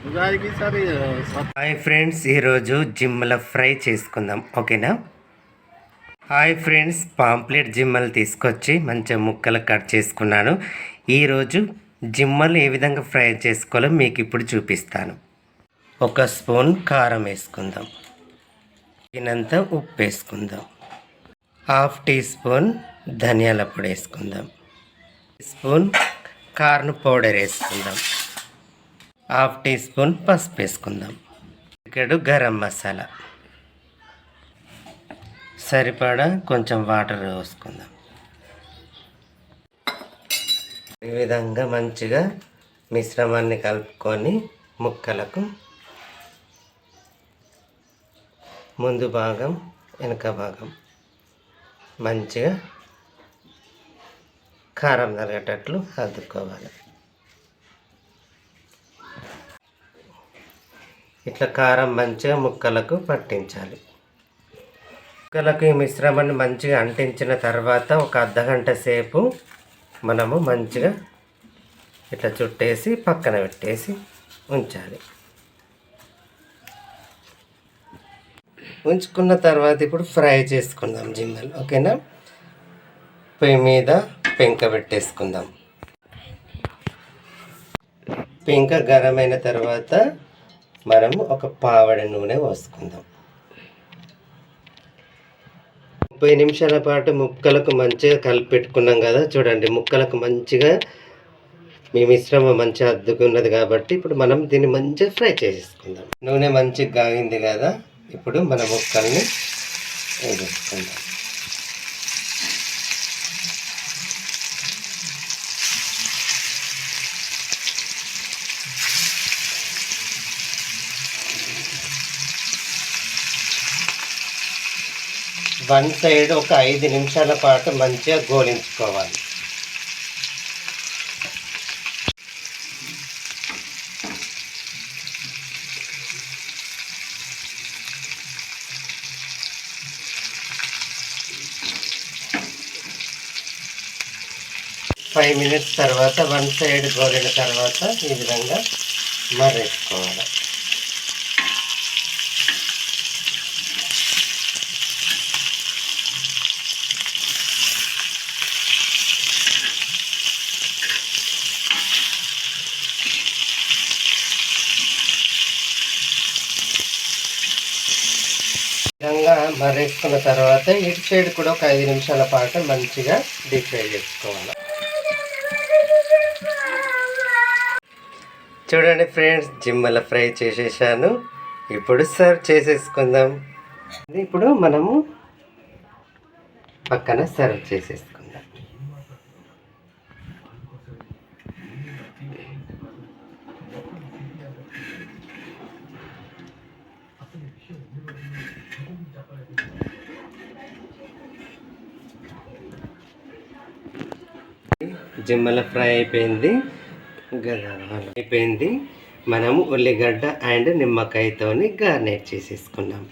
Hi friends, ఈరోజు జిమ్మల fry చేసుకుందాం. ఓకేనా? హాయ్ ఫ్రెండ్స్, పాంప్లెట్ జిమ్మలు తీసుకొచ్చి మంచిగా ముక్కలు కట్ చేసుకున్నాను. ఈరోజు జిమ్మలు ఏ విధంగా ఫ్రై చేసుకోవాలో మీకు ఇప్పుడు చూపిస్తాను. 1 స్పూన్ కారం వేసుకుందాం. తగినంత ఉప్పు వేసుకుందాం. 1/2 టీ స్పూన్ ధనియాల పొడి వేసుకుందాం. స్పూన్ కార్న్ పౌడర్ వేసుకుందాం. 1/2 టీ స్పూన్ పసుపు వేసుకుందాం. ఇక్కడ గరం మసాలా సరిపడా కొంచెం వాటర్ వేసుకుందాం. ఈ విధంగా మంచిగా మిశ్రమాన్ని కలుపుకొని ముక్కలకు ముందు భాగం వెనుక భాగం మంచిగా కారం తగ్గేటట్లు అద్దుకోవాలి. ఇట్లా కారం మంచిగా ముక్కలకు పట్టించాలి. ముక్కలకు ఈ మిశ్రమాన్ని మంచిగా అంటించిన తర్వాత ఒక అర్ధగంట సేపు మనము మంచిగా ఇట్లా చుట్టేసి పక్కన పెట్టేసి ఉంచాలి. ఉంచుకున్న తర్వాత ఇప్పుడు ఫ్రై చేసుకుందాం జిమ్మలు. ఓకేనా? పొయ్యి మీద పెంక పెట్టేసుకుందాం. పెంక గరమైన తర్వాత మనము ఒక పావడ నూనె పోసుకుందాం. 30 నిమిషాల పాటు ముక్కలకు మంచిగా కలిపి పెట్టుకున్నాం కదా. చూడండి, ముక్కలకు మంచిగా మీ మిశ్రమం మంచిగా అద్దుకున్నది కాబట్టి ఇప్పుడు మనం దీన్ని మంచిగా ఫ్రై చేసేసుకుందాం. నూనె మంచిగా కాగింది కదా. ఇప్పుడు మన ముక్కల్ని వేసేసుకుందాం. వన్ సైడ్ ఒక 5 నిమిషాల పాటు మంచిగా గోలించుకోవాలి. ఫైవ్ మినిట్స్ తర్వాత వన్ సైడ్ గోలిన తర్వాత ఈ విధంగా మర్రేసుకోవాలి. విధంగా మర్రేసుకున్న తర్వాత ఇటు సైడ్ కూడా ఒక 5 నిమిషాల పాటు మంచిగా డీప్ ఫ్రై చేసుకోవాలి. చూడండి ఫ్రెండ్స్, జిమ్మల ఫ్రై చేసేసాను. ఇప్పుడు సర్వ్ చేసేసుకుందాం. ఇప్పుడు మనము పక్కన సర్వ్ చేసేసుకుందాం. జిమ్మల ఫ్రై అయిపోయింది. మనము ఉల్లిగడ్డ అండ్ నిమ్మకాయతోని గార్నిష్ చేసేసుకున్నాం.